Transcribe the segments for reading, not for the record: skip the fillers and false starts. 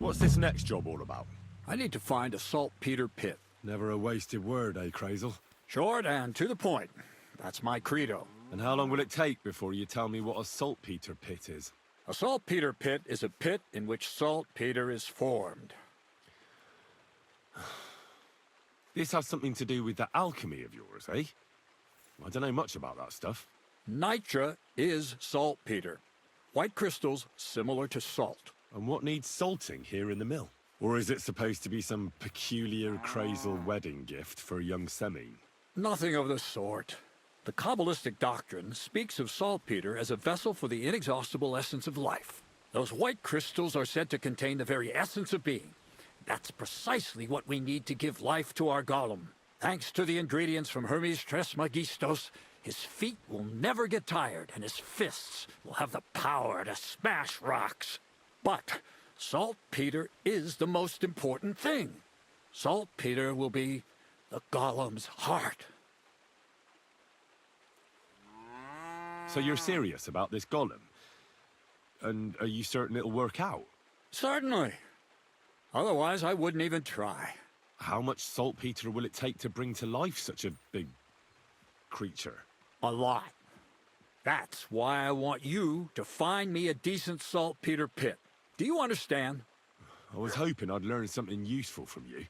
What's this next job all about? I need to find a saltpeter pit. Never a wasted word, eh, Crazel? Short and to the point. That's my credo. And how long will it take before you tell me what a saltpeter pit is? A saltpeter pit is a pit in which saltpeter is formed. This has something to do with the alchemy of yours, eh? I don't know much about that stuff. Nitra is saltpeter. White crystals similar to salt. And what needs salting here in the mill? Or is it supposed to be some peculiar Crazel wedding gift for a young Semine? Nothing of the sort. The Kabbalistic doctrine speaks of saltpeter as a vessel for the inexhaustible essence of life. Those white crystals are said to contain the very essence of being. That's precisely what we need to give life to our golem. Thanks to the ingredients from Hermes Trismegistos, his feet will never get tired, and his fists will have the power to smash rocks. But saltpeter is the most important thing. Saltpeter will be the golem's heart. So you're serious about this golem? And are you certain it'll work out? Certainly. Otherwise, I wouldn't even try. How much saltpeter will it take to bring to life such a big creature? A lot. That's why I want you to find me a decent saltpeter pit. Do you understand? I was hoping I'd learn something useful from you.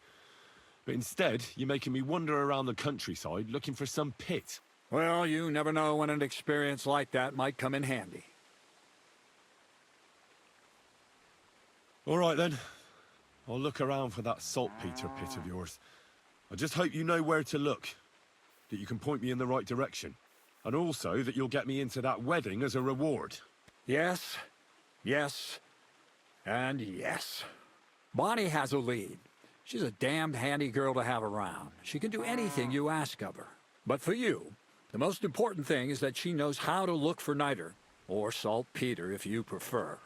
But instead, you're making me wander around the countryside looking for some pit. Well, you never know when an experience like that might come in handy. All right, then. I'll look around for that saltpeter pit of yours. I just hope you know where to look, that you can point me in the right direction, and also that you'll get me into that wedding as a reward. Yes, yes, and yes. Bonnie has a lead. She's a damned handy girl to have around. She can do anything you ask of her. But for you, the most important thing is that she knows how to look for niter, or saltpeter if you prefer.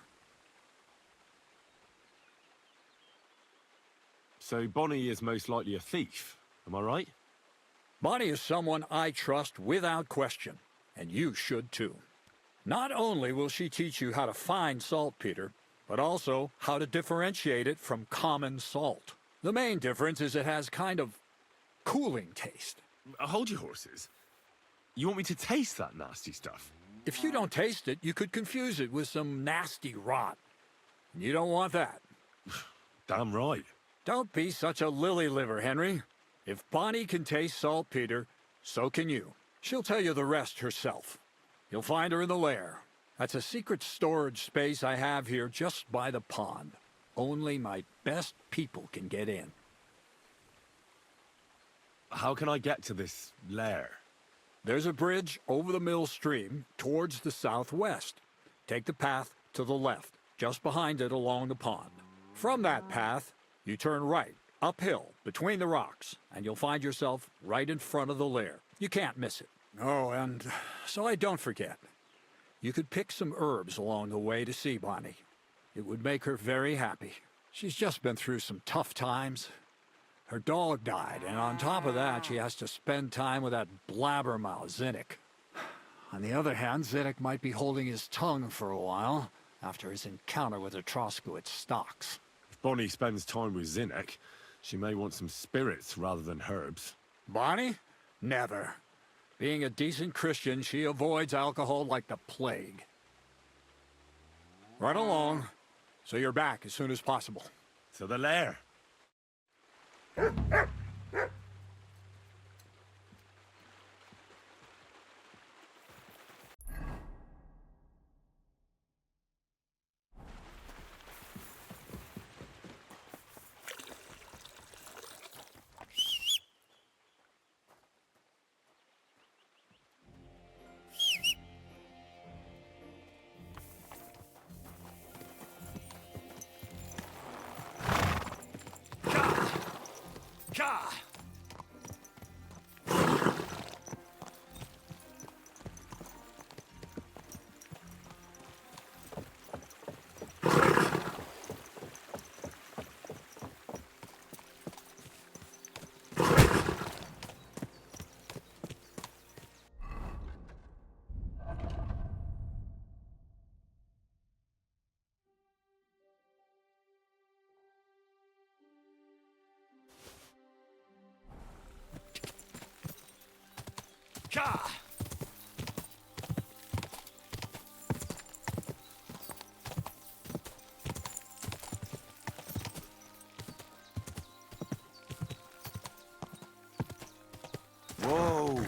So Bonnie is most likely a thief, am I right? Bonnie is someone I trust without question, and you should too. Not only will she teach you how to find saltpeter, but also how to differentiate it from common salt. The main difference is it has kind of cooling taste. Hold your horses. You want me to taste that nasty stuff? If you don't taste it, you could confuse it with some nasty rot. And you don't want that. Damn right. Don't be such a lily-liver, Henry. If Bonnie can taste saltpeter, so can you. She'll tell you the rest herself. You'll find her in the lair. That's a secret storage space I have here just by the pond. Only my best people can get in. How can I get to this lair? There's a bridge over the mill stream towards the southwest. Take the path to the left, just behind it along the pond. From that path, you turn right, uphill, between the rocks, and you'll find yourself right in front of the lair. You can't miss it. Oh, and so I don't forget. You could pick some herbs along the way to see Bonnie. It would make her very happy. She's just been through some tough times. Her dog died, and on top of that, she has to spend time with that blabbermouth, Zinnik. On the other hand, Zinnik might be holding his tongue for a while after his encounter with the Troskowitz stocks. If Bonnie spends time with Zinnik, she may want some spirits rather than herbs. Bonnie? Never. Being a decent Christian, she avoids alcohol like the plague. Right along, so you're back as soon as possible. To the lair. Gah! Whoa!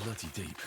Bloody deep.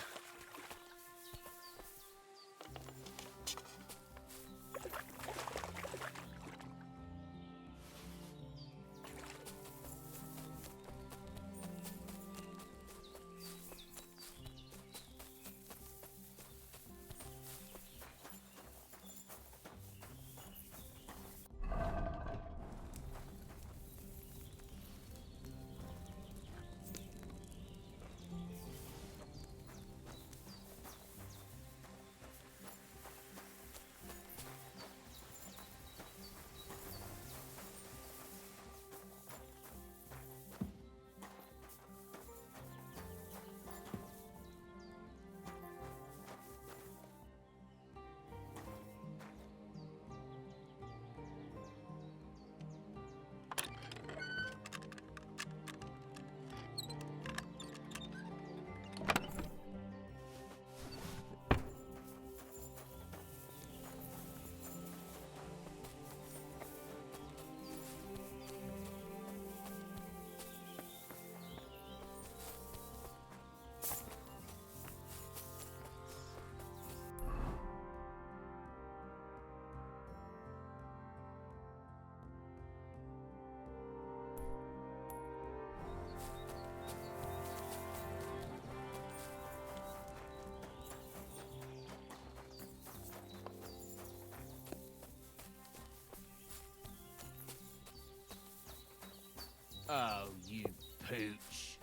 Oh, you pooch.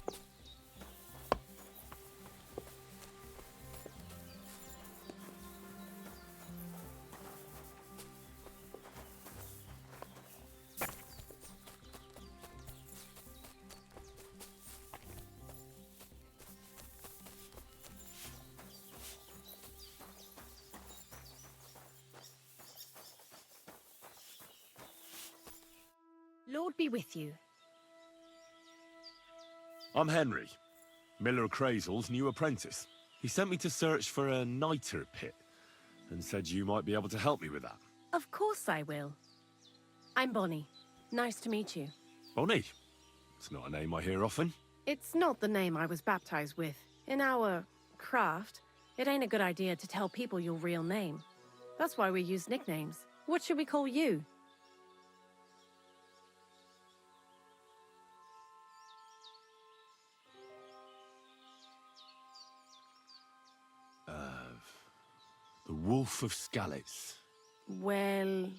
Lord be with you. I'm Henry, Miller Crazel's new apprentice. He sent me to search for a niter pit, and said you might be able to help me with that. Of course I will. I'm Bonnie. Nice to meet you. Bonnie? It's not a name I hear often. It's not the name I was baptized with. In our craft, it ain't a good idea to tell people your real name. That's why we use nicknames. What should we call you? The Wolf of Skalitz. Well,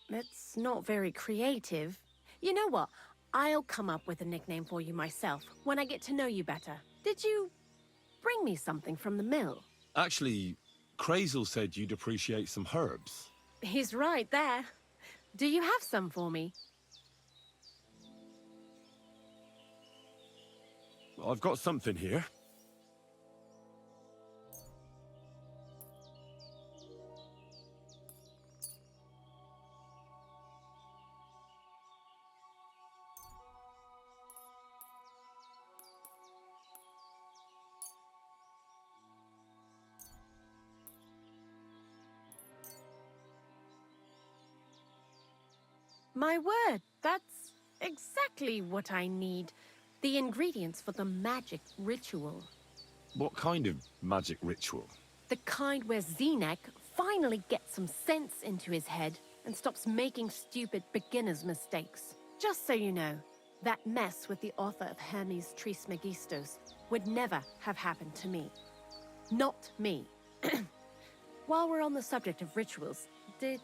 that's not very creative. You know what? I'll come up with a nickname for you myself when I get to know you better. Did you bring me something from the mill? Actually, Crazel said you'd appreciate some herbs. He's right there. Do you have some for me? I've got something here. My word, that's exactly what I need. The ingredients for the magic ritual. What kind of magic ritual? The kind where Zenek finally gets some sense into his head and stops making stupid beginner's mistakes. Just so you know, that mess with the author of Hermes Trismegistos would never have happened to me. Not me. While we're on the subject of rituals, did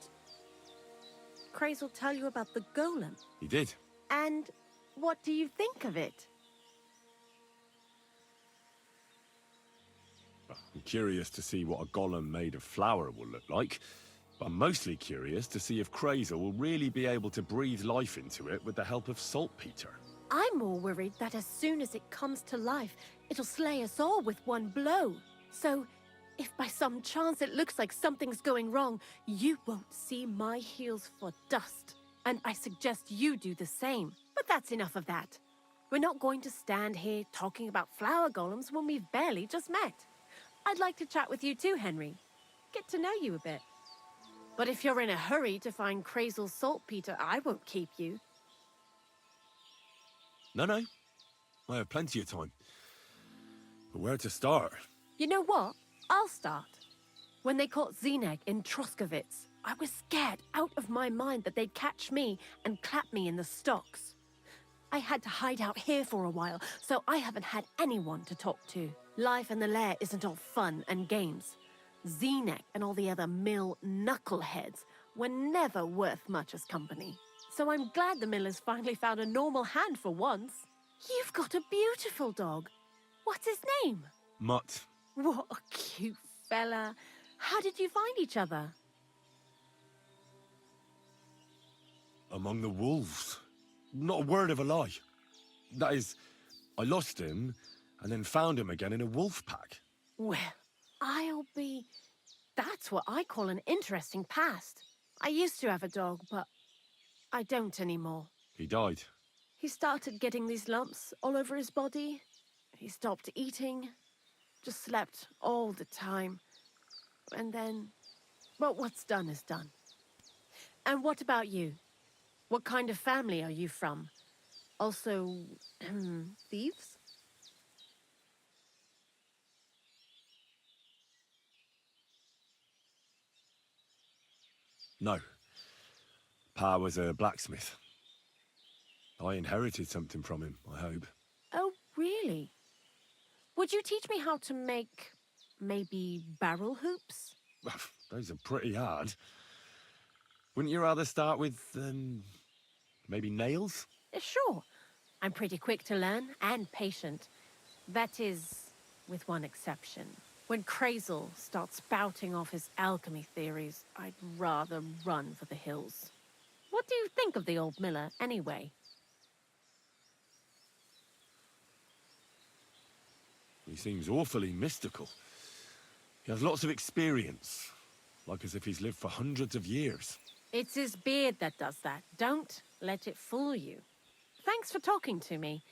Krazel tell you about the golem? He did. And what do you think of it? I'm curious to see what a golem made of flour will look like. But I'm mostly curious to see if Krazel will really be able to breathe life into it with the help of saltpeter. I'm more worried that as soon as it comes to life, it'll slay us all with one blow. So, if by some chance it looks like something's going wrong, you won't see my heels for dust. And I suggest you do the same. But that's enough of that. We're not going to stand here talking about flower golems when we've barely just met. I'd like to chat with you too, Henry. Get to know you a bit. But if you're in a hurry to find Krazel's saltpeter, I won't keep you. No. I have plenty of time. But where to start? You know what? I'll start. When they caught Zenek in Troskovitz, I was scared out of my mind that they'd catch me and clap me in the stocks. I had to hide out here for a while, so I haven't had anyone to talk to. Life in the lair isn't all fun and games. Zenek and all the other mill knuckleheads were never worth much as company. So I'm glad the miller's finally found a normal hand for once. You've got a beautiful dog. What's his name? Mutt. What a cute fella. How did you find each other? Among the wolves. Not a word of a lie. That is, I lost him and then found him again in a wolf pack. Well, that's what I call an interesting past. I used to have a dog, but I don't anymore. He died. He started getting these lumps all over his body. He stopped eating, just slept all the time. And then, well, what's done is done. And what about you? What kind of family are you from? Also, thieves? No. Pa was a blacksmith. I inherited something from him, I hope. Oh, really? Would you teach me how to make, maybe, barrel hoops? Those are pretty hard. Wouldn't you rather start with, maybe nails? Sure. I'm pretty quick to learn and patient. That is, with one exception. When Krazel starts spouting off his alchemy theories, I'd rather run for the hills. What do you think of the old miller, anyway? He seems awfully mystical. He has lots of experience, like as if he's lived for hundreds of years. It's his beard that does that. Don't let it fool you. Thanks for talking to me.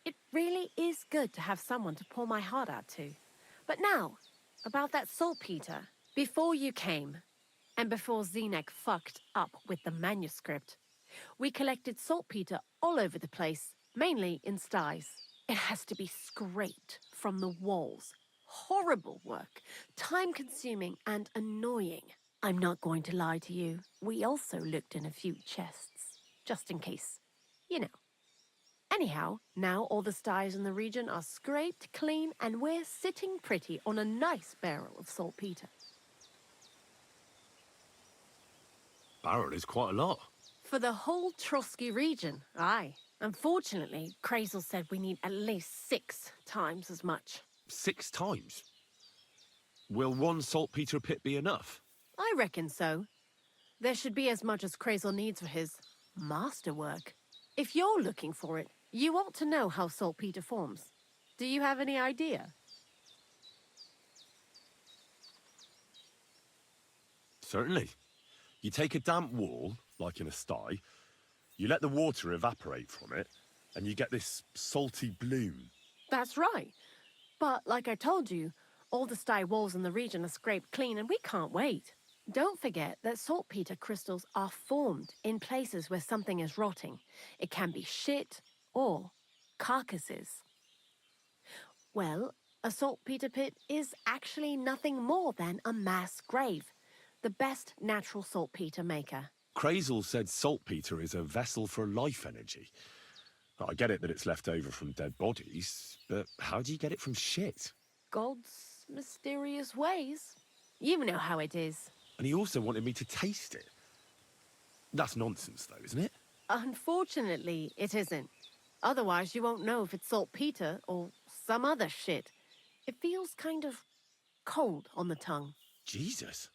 It really is good to have someone to pour my heart out to. But now, about that saltpeter. Before you came, and before Zenek fucked up with the manuscript, we collected saltpeter all over the place, mainly in sties. It has to be scraped from the walls. Horrible work, time-consuming and annoying. I'm not going to lie to you. We also looked in a few chests, just in case, you know. Anyhow, now all the sties in the region are scraped clean and we're sitting pretty on a nice barrel of saltpeter. Barrel is quite a lot. For the whole Trotsky region, aye. Unfortunately, Krazel said we need at least 6 times as much. 6 times? Will one saltpeter pit be enough? I reckon so. There should be as much as Krazel needs for his masterwork. If you're looking for it, you ought to know how saltpeter forms. Do you have any idea? Certainly. You take a damp wall, like in a sty, you let the water evaporate from it, and you get this salty bloom. That's right. But like I told you, all the sty walls in the region are scraped clean and we can't wait. Don't forget that saltpeter crystals are formed in places where something is rotting. It can be shit or carcasses. Well, A saltpeter pit is actually nothing more than a mass grave, the best natural saltpeter maker. Crazel said saltpeter is a vessel for life energy. I get it that it's left over from dead bodies, but how do you get it from shit? God's mysterious ways. You know how it is. And he also wanted me to taste it. That's nonsense, though, isn't it? Unfortunately, it isn't. Otherwise, you won't know if it's saltpeter or some other shit. It feels kind of cold on the tongue. Jesus.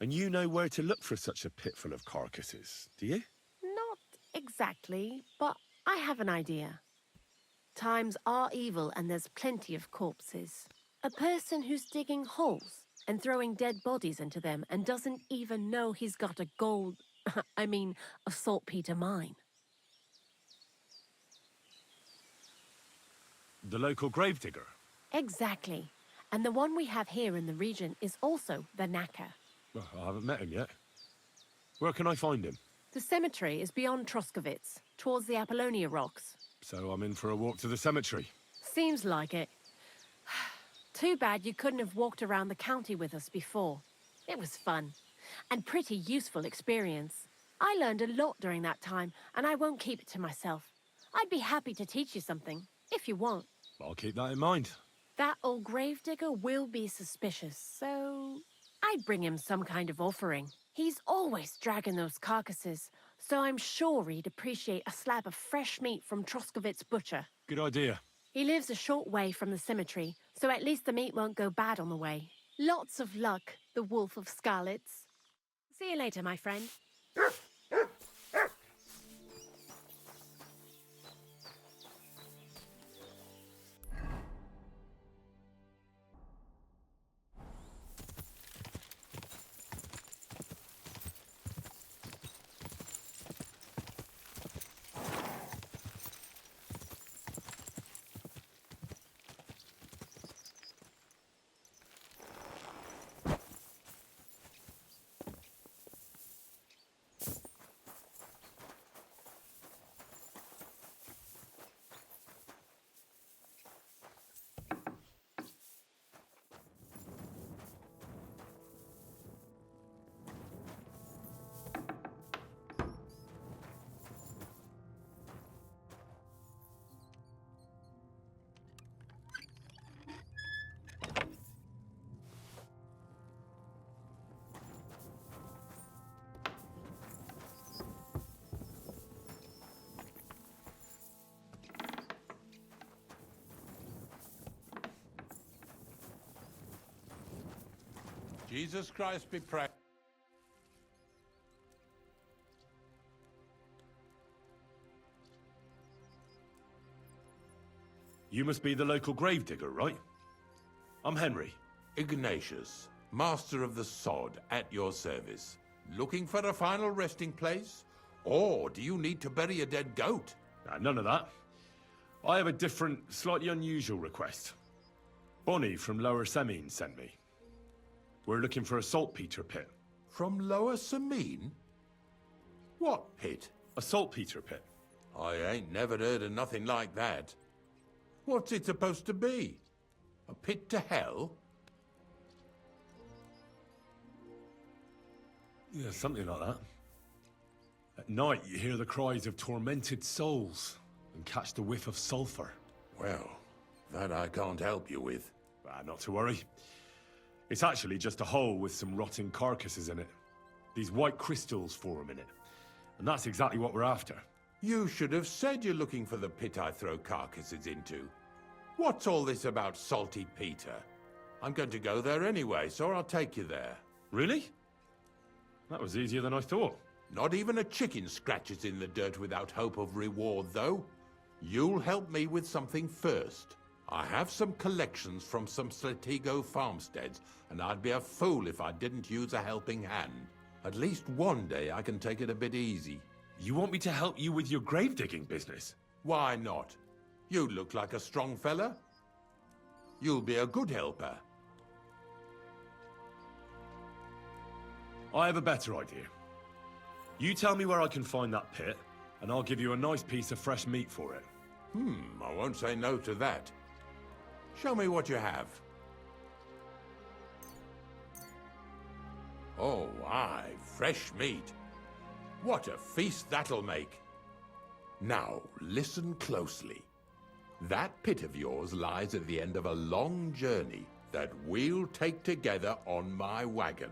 And you know where to look for such a pit full of carcasses, do you? Not exactly, but I have an idea. Times are evil and there's plenty of corpses. A person who's digging holes and throwing dead bodies into them and doesn't even know he's got a a saltpeter mine. The local gravedigger? Exactly. And the one we have here in the region is also the knacker. Well, I haven't met him yet. Where can I find him? The cemetery is beyond Troskovitz, towards the Apollonia rocks. So I'm in for a walk to the cemetery. Seems like it. Too bad you couldn't have walked around the county with us before. It was fun, and pretty useful experience. I learned a lot during that time, and I won't keep it to myself. I'd be happy to teach you something, if you want. I'll keep that in mind. That old gravedigger will be suspicious, so I'd bring him some kind of offering. He's always dragging those carcasses, so I'm sure he'd appreciate a slab of fresh meat from Troskovitz butcher. Good idea. He lives a short way from the cemetery, so at least the meat won't go bad on the way. Lots of luck, the Wolf of Scarlets. See you later, my friend. Jesus Christ be praised. You must be the local gravedigger, right? I'm Henry. Ignatius, master of the sod, at your service. Looking for a final resting place? Or do you need to bury a dead goat? None of that. I have a different, slightly unusual request. Bonnie from Lower Semine sent me. We're looking for a saltpeter pit. From Lower Semine? What pit? A saltpeter pit. I ain't never heard of nothing like that. What's it supposed to be? A pit to hell? Yeah, something like that. At night, you hear the cries of tormented souls and catch the whiff of sulfur. Well, that I can't help you with. Not to worry. It's actually just a hole with some rotting carcasses in it. These white crystals form in it. And that's exactly what we're after. You should have said you're looking for the pit I throw carcasses into. What's all this about salty Peter? I'm going to go there anyway, so I'll take you there. Really? That was easier than I thought. Not even a chicken scratches in the dirt without hope of reward, though. You'll help me with something first. I have some collections from some Sletigo farmsteads, and I'd be a fool if I didn't use a helping hand. At least one day I can take it a bit easy. You want me to help you with your grave digging business? Why not? You look like a strong fella. You'll be a good helper. I have a better idea. You tell me where I can find that pit, and I'll give you a nice piece of fresh meat for it. I won't say no to that. Show me what you have. Oh, aye, fresh meat. What a feast that'll make. Now, listen closely. That pit of yours lies at the end of a long journey that we'll take together on my wagon.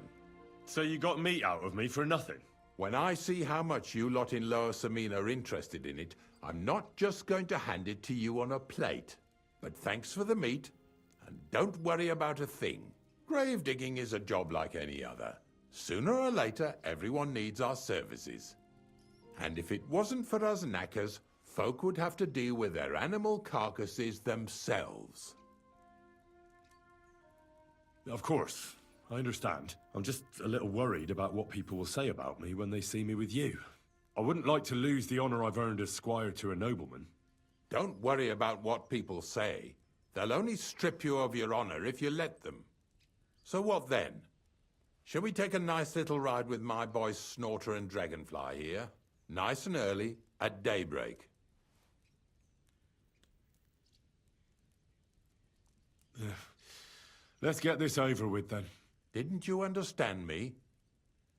So you got meat out of me for nothing? When I see how much you lot in Lower Samine are interested in it, I'm not just going to hand it to you on a plate. But thanks for the meat, and don't worry about a thing. Grave digging is a job like any other. Sooner or later, everyone needs our services. And if it wasn't for us knackers, folk would have to deal with their animal carcasses themselves. Of course, I understand. I'm just a little worried about what people will say about me when they see me with you. I wouldn't like to lose the honor I've earned as squire to a nobleman. Don't worry about what people say. They'll only strip you of your honor if you let them. So what then? Shall we take a nice little ride with my boys Snorter and Dragonfly here? Nice and early, at daybreak. Let's get this over with then. Didn't you understand me?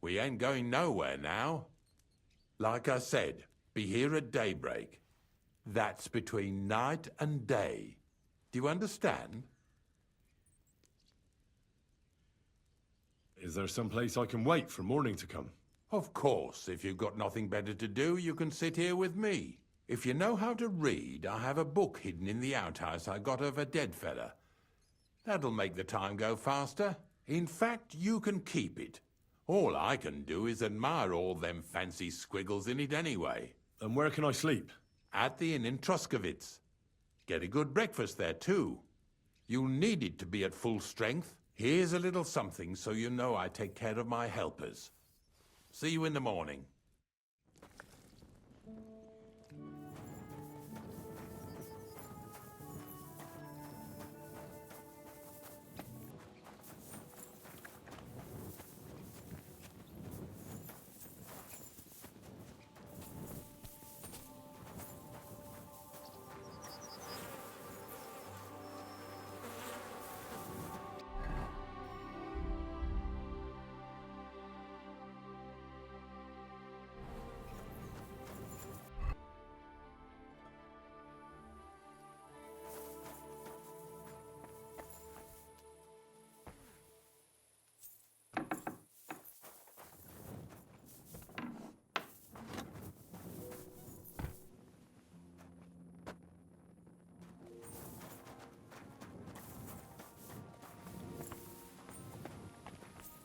We ain't going nowhere now. Like I said, be here at daybreak. That's between night and day. Do you understand? Is there some place I can wait for morning to come? Of course, if you've got nothing better to do, you can sit here with me. If you know how to read, I have a book hidden in the outhouse I got of a dead fella. That'll make the time go faster. In fact, you can keep it. All I can do is admire all them fancy squiggles in it anyway. And where can I sleep? At the inn in Truskowitz. Get a good breakfast there, too. You'll need it to be at full strength. Here's a little something so you know I take care of my helpers. See you in the morning.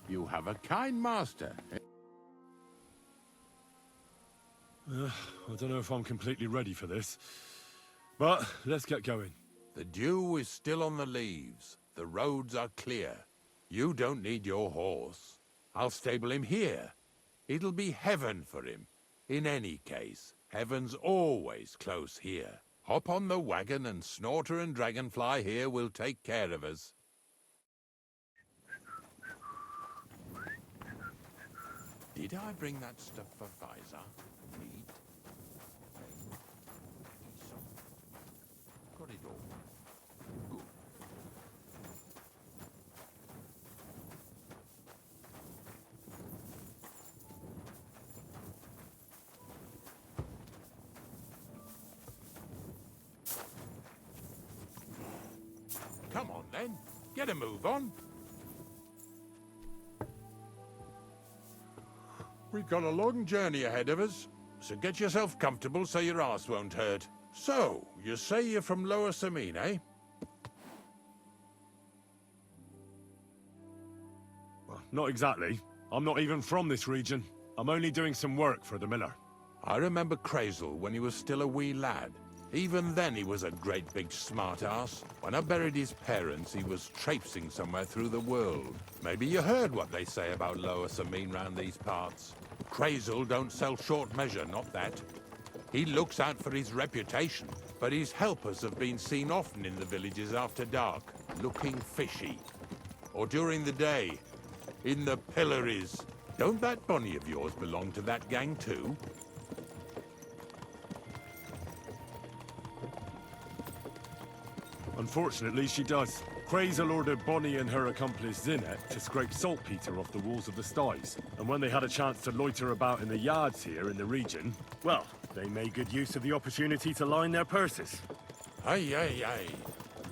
You have a kind master. I don't know if I'm completely ready for this. But let's get going. The dew is still on the leaves. The roads are clear. You don't need your horse. I'll stable him here. It'll be heaven for him. In any case, heaven's always close here. Hop on the wagon and Snorter and Dragonfly here will take care of us. Did I bring that stuff for visor? Meat? Got it all. Good. Come on then, get a move on. We've got a long journey ahead of us, so get yourself comfortable so your arse won't hurt. So, you say you're from Lower Samine, eh? Well, not exactly. I'm not even from this region. I'm only doing some work for the miller. I remember Crazel when he was still a wee lad. Even then he was a great big smart-ass. When I buried his parents, he was traipsing somewhere through the world. Maybe you heard what they say about Lower Samine round these parts. Crazel don't sell short measure, not that. He looks out for his reputation, but his helpers have been seen often in the villages after dark, looking fishy. Or during the day, in the pillories. Don't that bonny of yours belong to that gang too? Unfortunately, she does. Crazel ordered Bonnie and her accomplice Zinnet to scrape saltpeter off the walls of the sties. And when they had a chance to loiter about in the yards here in the region, well, they made good use of the opportunity to line their purses. Ay, ay, ay.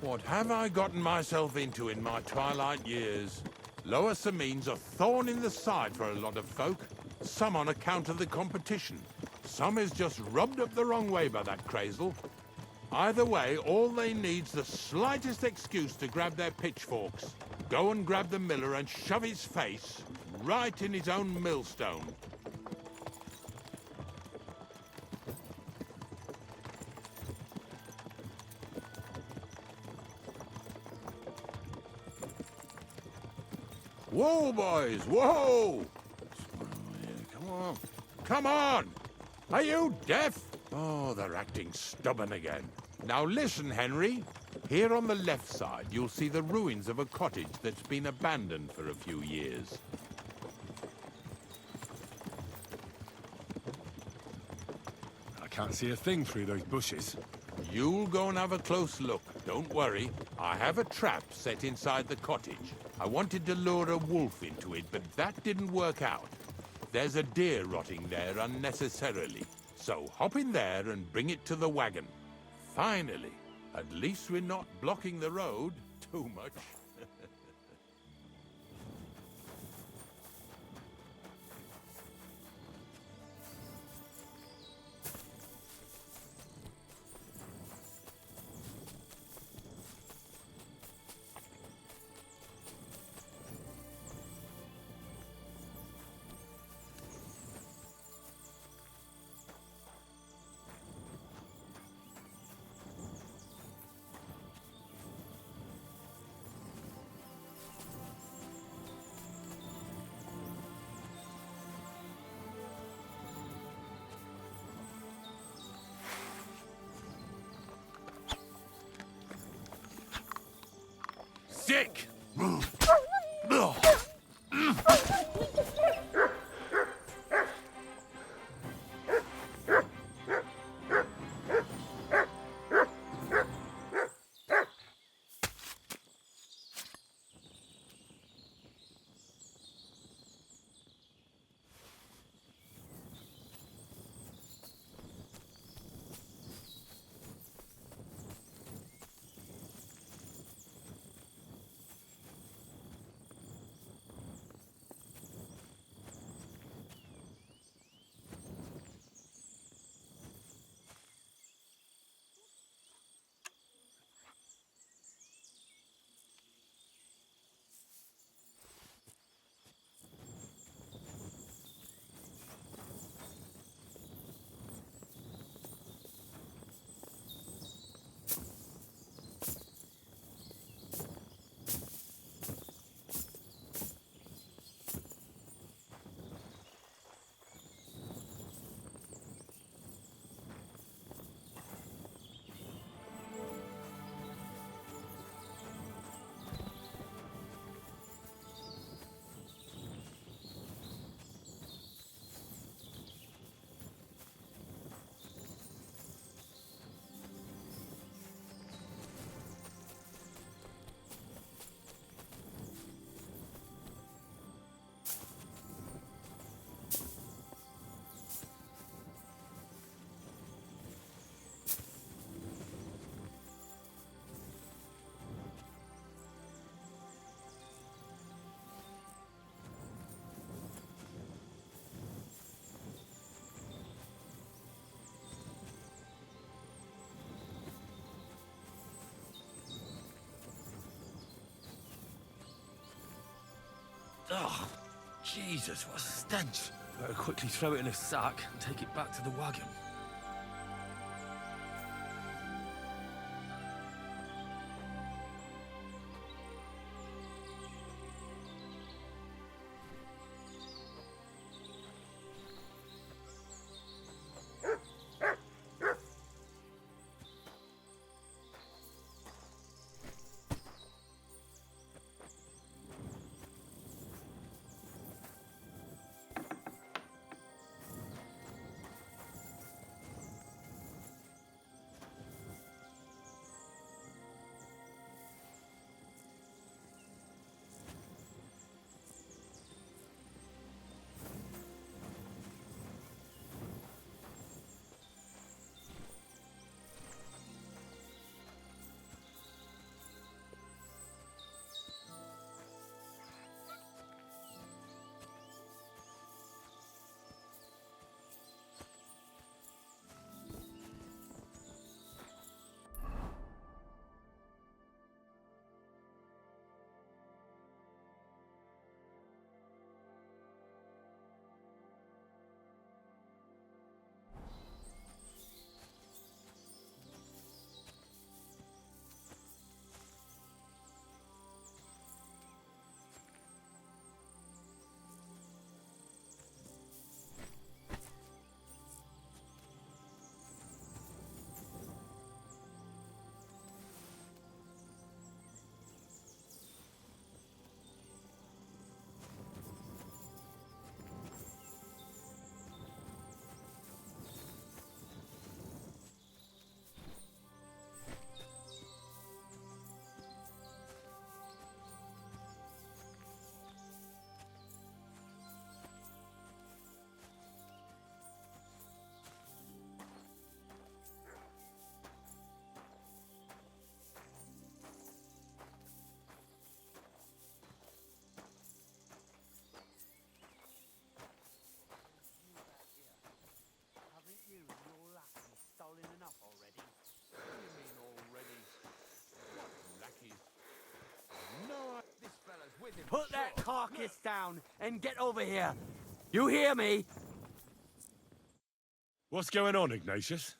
What have I gotten myself into in my twilight years? Lower Samine's a thorn in the side for a lot of folk. Some on account of the competition. Some is just rubbed up the wrong way by that Crazel. Either way, all they need's the slightest excuse to grab their pitchforks. Go and grab the miller and shove his face right in his own millstone. Whoa, boys, whoa! Come on. Come on! Are you deaf? Oh, they're acting stubborn again. Now listen, Henry. Here on the left side, you'll see the ruins of a cottage that's been abandoned for a few years. I can't see a thing through those bushes. You'll go and have a close look. Don't worry. I have a trap set inside the cottage. I wanted to lure a wolf into it, but that didn't work out. There's a deer rotting there unnecessarily. So hop in there and bring it to the wagon. Finally. At least we're not blocking the road too much. Sick! Oh, Jesus, what a stench. Better quickly throw it in a sack and take it back to the wagon. this down and get over here. You hear me? What's going on, Ignatius?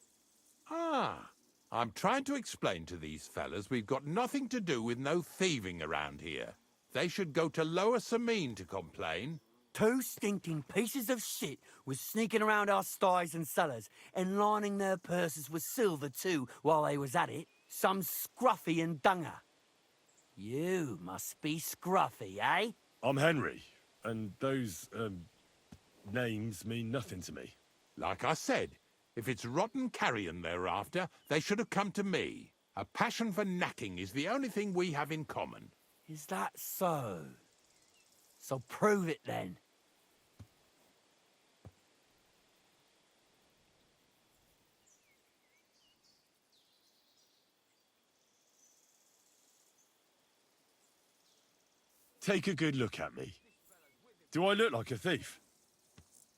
Ah, I'm trying to explain to these fellas we've got nothing to do with no thieving around here. They should go to Lower Samine to complain. 2 stinking pieces of shit was sneaking around our sties and cellars and lining their purses with silver too while they was at it. Some scruffy and dunger. You must be scruffy, eh? I'm Henry, and those, names mean nothing to me. Like I said, if it's rotten carrion they're after, they should have come to me. A passion for knacking is the only thing we have in common. Is that so? So prove it then. Take a good look at me. Do I look like a thief?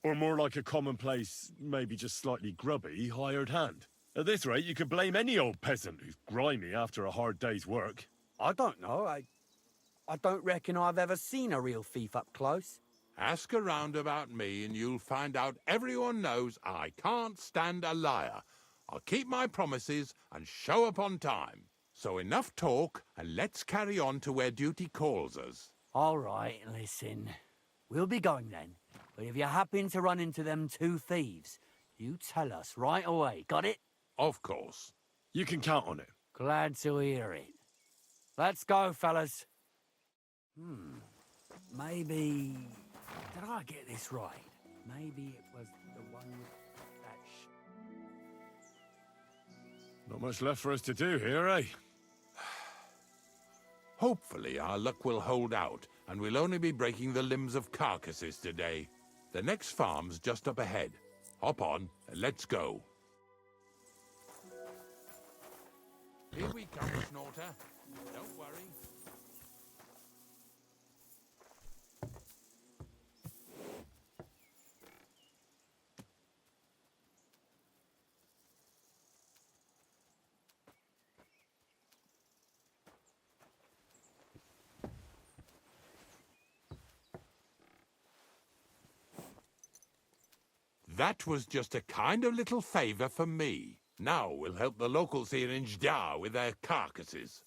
Or more like a commonplace, maybe just slightly grubby, hired hand? At this rate, you could blame any old peasant who's grimy after a hard day's work. I don't know. I don't reckon I've ever seen a real thief up close. Ask around about me and you'll find out everyone knows I can't stand a liar. I'll keep my promises and show up on time. So enough talk, and let's carry on to where duty calls us. All right, listen. We'll be going then. But if you happen to run into them 2 thieves, you tell us right away. Got it? Of course. You can count on it. Glad to hear it. Let's go, fellas. Maybe... Did I get this right? Maybe it was the one with that Not much left for us to do here, eh? Hopefully our luck will hold out, and we'll only be breaking the limbs of carcasses today. The next farm's just up ahead. Hop on, and let's go. Here we come, Snorter. Don't worry. That was just a kind of little favor for me. Now we'll help the locals here in Jdar with their carcasses.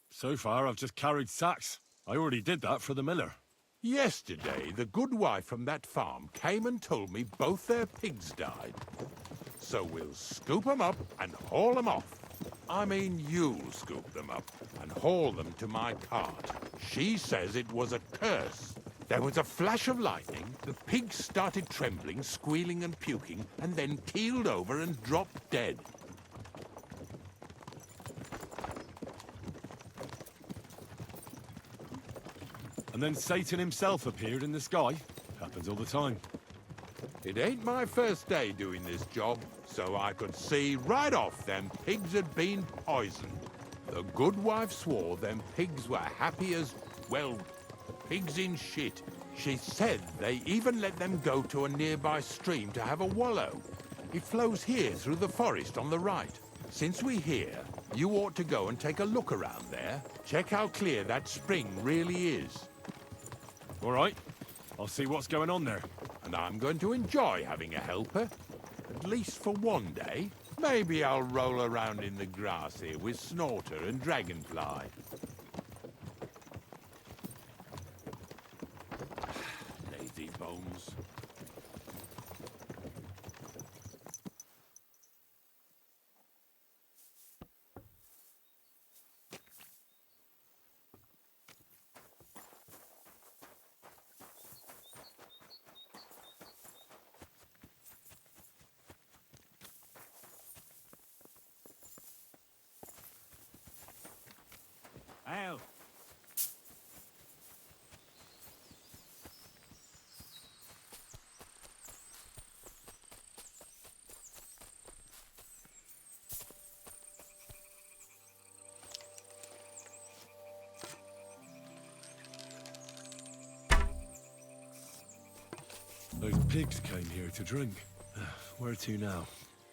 So far, I've just carried sacks. I already did that for the miller. Yesterday, the good wife from that farm came and told me both their pigs died. So we'll scoop them up and haul them off. I mean, you'll scoop them up and haul them to my cart. She says it was a curse. There was a flash of lightning, the pigs started trembling, squealing and puking, and then keeled over and dropped dead. And then Satan himself appeared in the sky. Happens all the time. It ain't my first day doing this job, so I could see right off them pigs had been poisoned. The good wife swore them pigs were happy as, well, pigs in shit. She said they even let them go to a nearby stream to have a wallow. It flows here through the forest on the right. Since we're here, you ought to go and take a look around there. Check how clear that spring really is. All right. I'll see what's going on there. And I'm going to enjoy having a helper. At least for one day. Maybe I'll roll around in the grass here with Snorter and Dragonfly. Lazy bones. Ow. Those pigs came here to drink. Where to now?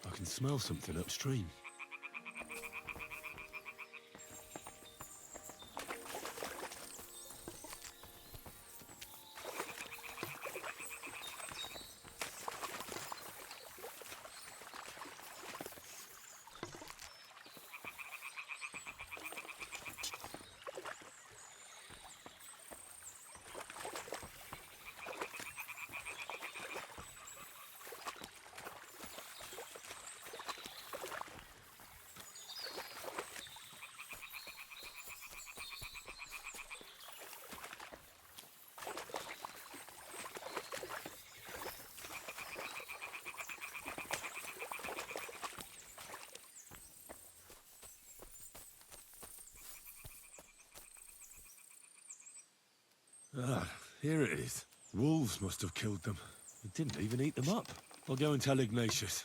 I can smell something upstream. Ah, here it is. Wolves must have killed them. It didn't even eat them up. I'll go and tell Ignatius.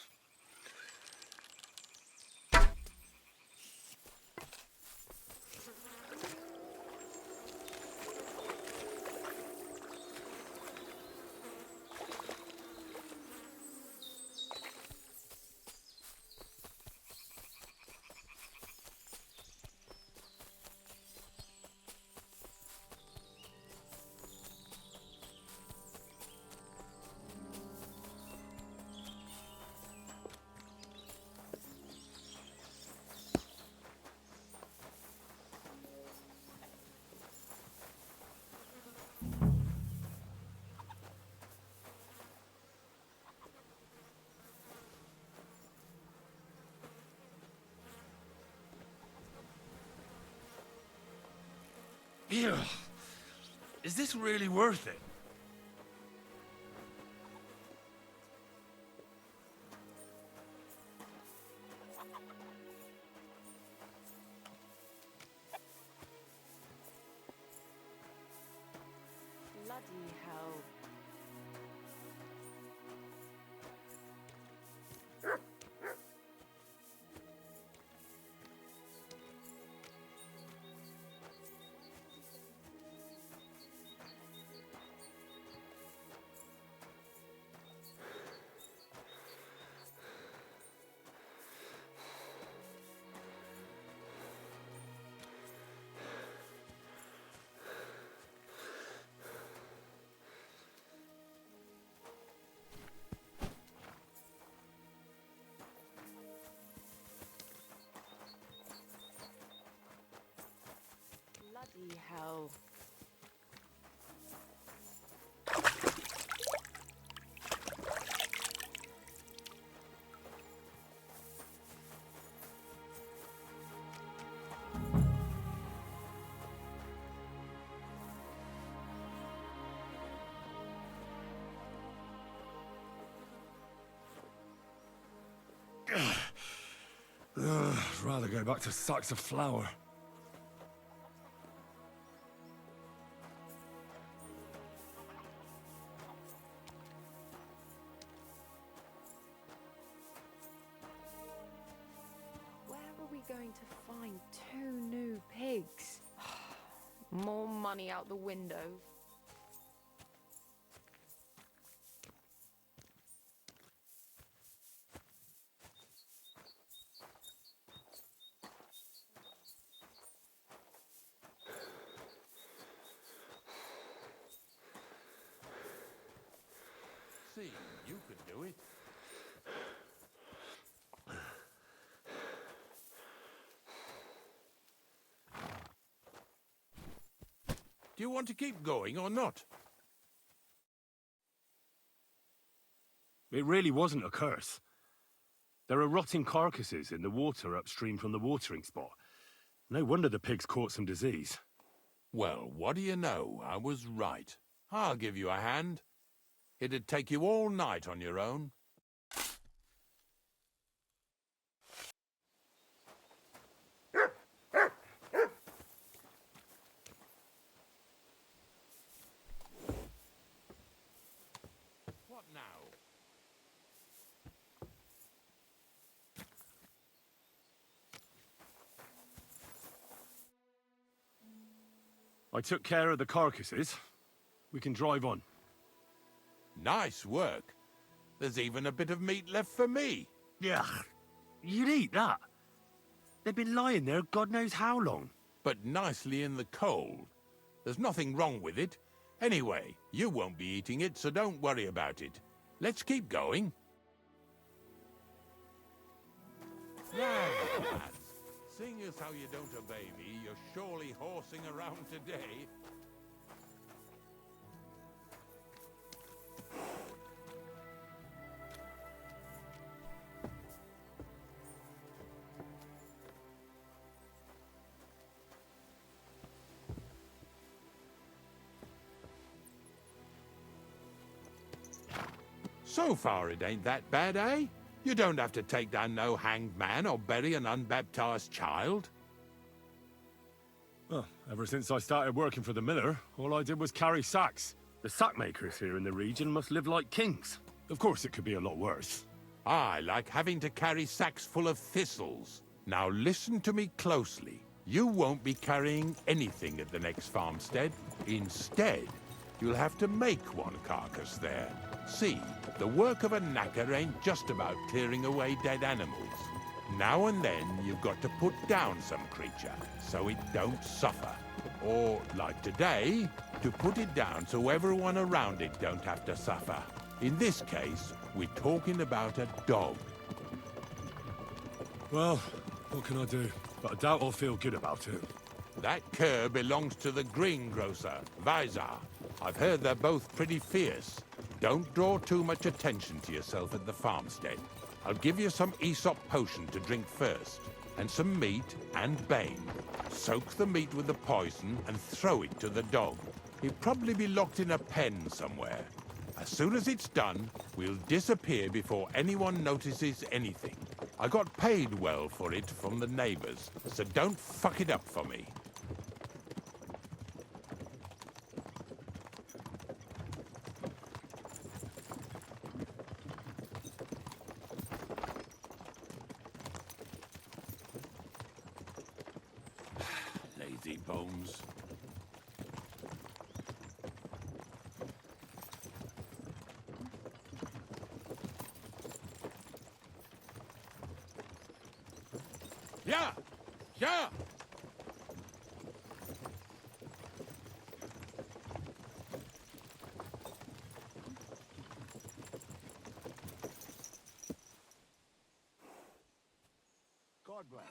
Ew. Is this really worth it? Bloody hell. Bloody hell. I'd rather go back to sacks of flour. Where are we going to find 2 new pigs? More money out the window. See, you could do it. Do you want to keep going or not? It really wasn't a curse. There are rotting carcasses in the water upstream from the watering spot. No wonder the pigs caught some disease. Well, what do you know? I was right. I'll give you a hand. It'd take you all night on your own. What now? I took care of the carcasses. We can drive on. Nice work. There's even a bit of meat left for me. Yeah, you'd eat that. They've been lying there God knows how long. But nicely in the cold. There's nothing wrong with it. Anyway, you won't be eating it, so don't worry about it. Let's keep going. Now, lads, seeing as how you don't obey me, you're surely horsing around today. So far, it ain't that bad, eh? You don't have to take down no hanged man or bury an unbaptized child. Well, ever since I started working for the miller, all I did was carry sacks. The sack makers here in the region must live like kings. Of course, it could be a lot worse. I like having to carry sacks full of thistles. Now listen to me closely. You won't be carrying anything at the next farmstead. Instead, you'll have to make one carcass there. See, the work of a knacker ain't just about clearing away dead animals. Now and then, you've got to put down some creature, so it don't suffer. Or, like today, to put it down so everyone around it don't have to suffer. In this case, we're talking about a dog. Well, what can I do? But I doubt I'll feel good about it. That cur belongs to the greengrocer, Vizar. I've heard they're both pretty fierce. Don't draw too much attention to yourself at the farmstead. I'll give you some Aesop potion to drink first, and some meat and bane. Soak the meat with the poison and throw it to the dog. He'll probably be locked in a pen somewhere. As soon as it's done, we'll disappear before anyone notices anything. I got paid well for it from the neighbors, so don't fuck it up for me. Lazy bones. Yeah! Yeah! God bless.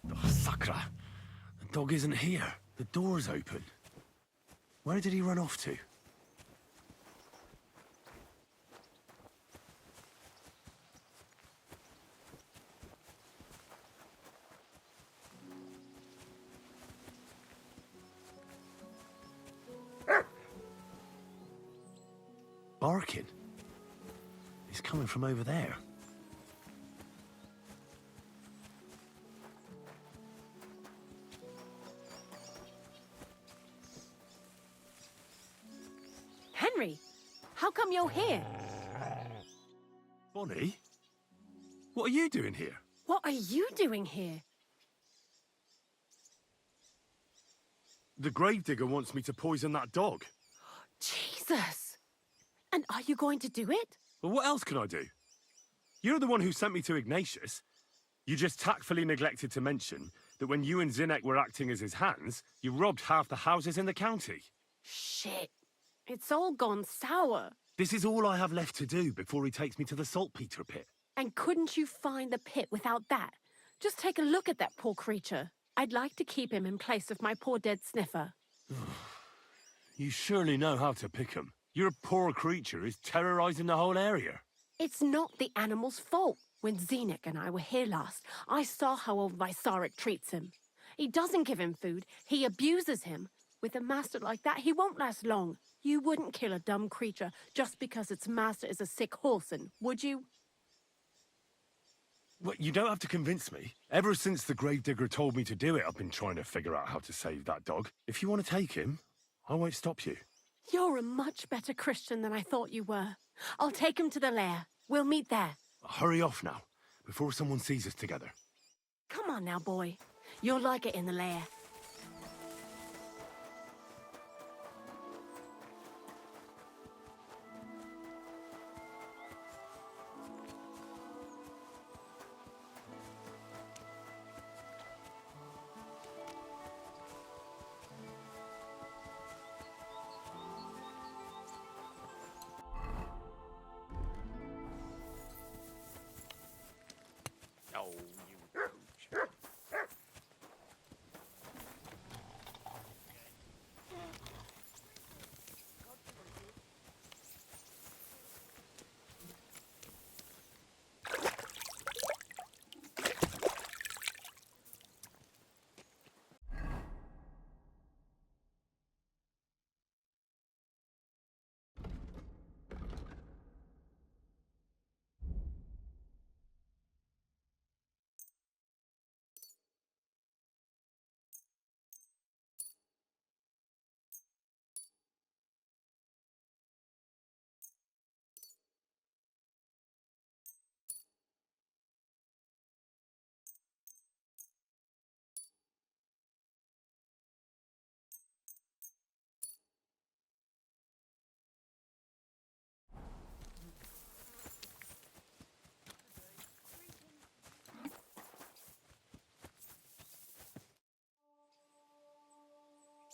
Oh, Sakra. The dog isn't here. The door's open. Where did he run off to? Barking. He's coming from over there. Henry, how come you're here? Bonnie? What are you doing here? What are you doing here? The gravedigger wants me to poison that dog. Jesus! And are you going to do it? Well, what else can I do? You're the one who sent me to Ignatius. You just tactfully neglected to mention that when you and Zinnek were acting as his hands, you robbed half the houses in the county. Shit. It's all gone sour. This is all I have left to do before he takes me to the saltpeter pit. And couldn't you find the pit without that? Just take a look at that poor creature. I'd like to keep him in place of my poor dead sniffer. You surely know how to pick 'em. Your poor creature is terrorizing the whole area. It's not the animal's fault. When Zenik and I were here last, I saw how old Vysarik treats him. He doesn't give him food, he abuses him. With a master like that, he won't last long. You wouldn't kill a dumb creature just because its master is a sick horseman, would you? Well, you don't have to convince me. Ever since the gravedigger told me to do it, I've been trying to figure out how to save that dog. If you want to take him, I won't stop you. You're a much better Christian than I thought you were. I'll take him to the lair. We'll meet there. Hurry off now, before someone sees us together. Come on now, boy. You'll like it in the lair.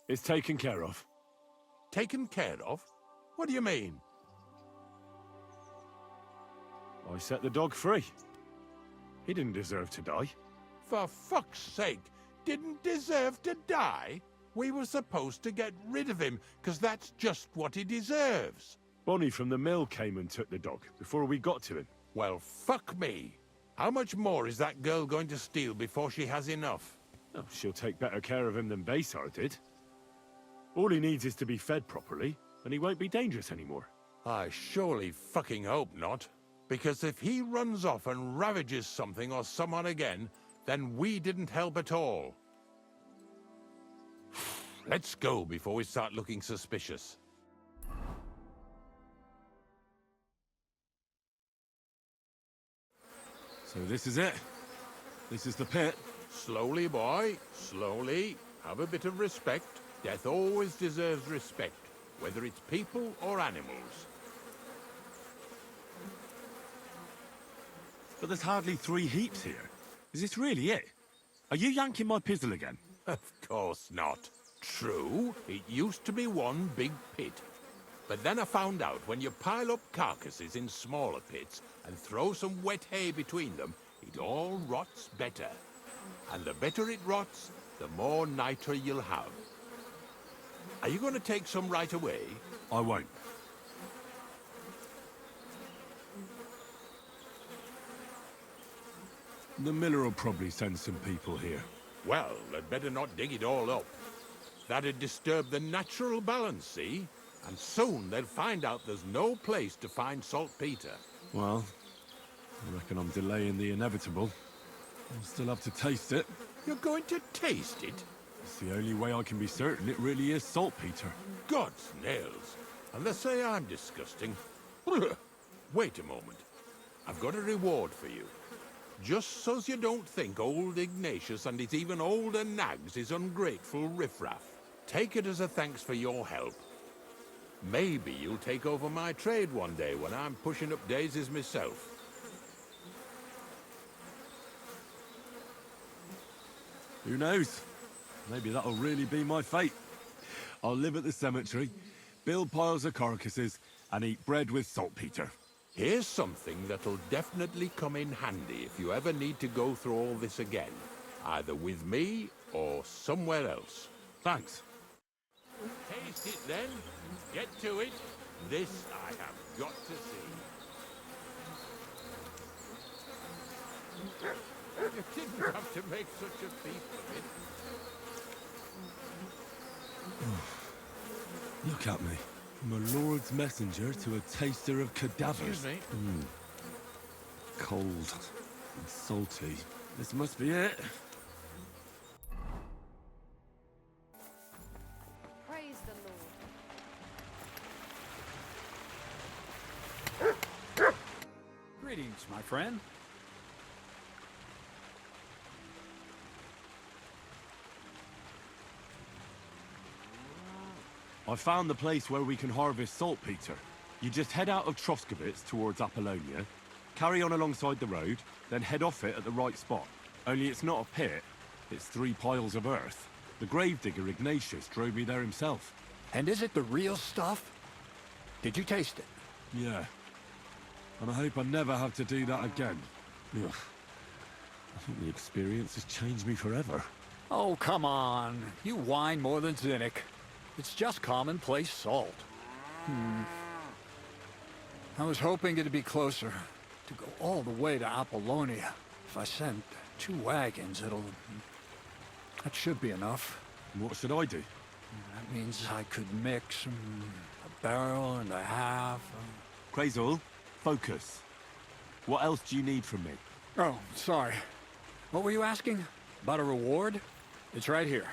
It's taken care of. Taken care of? What do you mean? I set the dog free. He didn't deserve to die. For fuck's sake, didn't deserve to die? We were supposed to get rid of him, because that's just what he deserves. Bonnie from the mill came and took the dog before we got to him. Well, fuck me. How much more is that girl going to steal before she has enough? Oh, she'll take better care of him than Baysar did. All he needs is to be fed properly, and he won't be dangerous anymore. I surely fucking hope not. Because if he runs off and ravages something or someone again, then we didn't help at all. Let's go before we start looking suspicious. So this is it. This is the pit. Slowly, boy, slowly. Have a bit of respect. Death always deserves respect, whether it's people or animals. But there's hardly 3 heaps here. Is this really it? Are you yanking my pizzle again? Of course not. True, it used to be one big pit. But then I found out when you pile up carcasses in smaller pits and throw some wet hay between them, it all rots better. And the better it rots, the more niter you'll have. Are you going to take some right away? I won't. The miller will probably send some people here. Well, they'd better not dig it all up. That'd disturb the natural balance, see? And soon they'll find out there's no place to find saltpeter. Well, I reckon I'm delaying the inevitable. I'll still have to taste it. You're going to taste it? It's the only way I can be certain it really is saltpeter. God's nails. And they say I'm disgusting. Wait a moment. I've got a reward for you. Just so's you don't think old Ignatius and his even older nags is ungrateful riffraff. Take it as a thanks for your help. Maybe you'll take over my trade one day when I'm pushing up daisies myself. Who knows? Maybe that'll really be my fate. I'll live at the cemetery, build piles of carcasses, and eat bread with saltpeter. Here's something that'll definitely come in handy if you ever need to go through all this again, either with me or somewhere else. Thanks. Taste it then. Get to it. This I have got to see. You didn't have to make such a feast of it. Look at me. From a lord's messenger to a taster of cadavers. Excuse me. Cold and salty. This must be it. Praise the Lord. Greetings, my friend. I found the place where we can harvest saltpeter. You just head out of Troskovitz towards Apollonia, carry on alongside the road, then head off it at the right spot. Only it's not a pit, it's 3 piles of earth. The gravedigger Ignatius drove me there himself. And is it the real stuff? Did you taste it? Yeah. And I hope I never have to do that again. Ugh. I think the experience has changed me forever. Oh, come on. You whine more than Zinnik. It's just commonplace salt. I was hoping it'd be closer. To go all the way to Apollonia. If I sent 2 wagons, that should be enough. What should I do? That means I could mix a barrel and a half. Crazul, focus. What else do you need from me? Oh, sorry. What were you asking? About a reward? It's right here.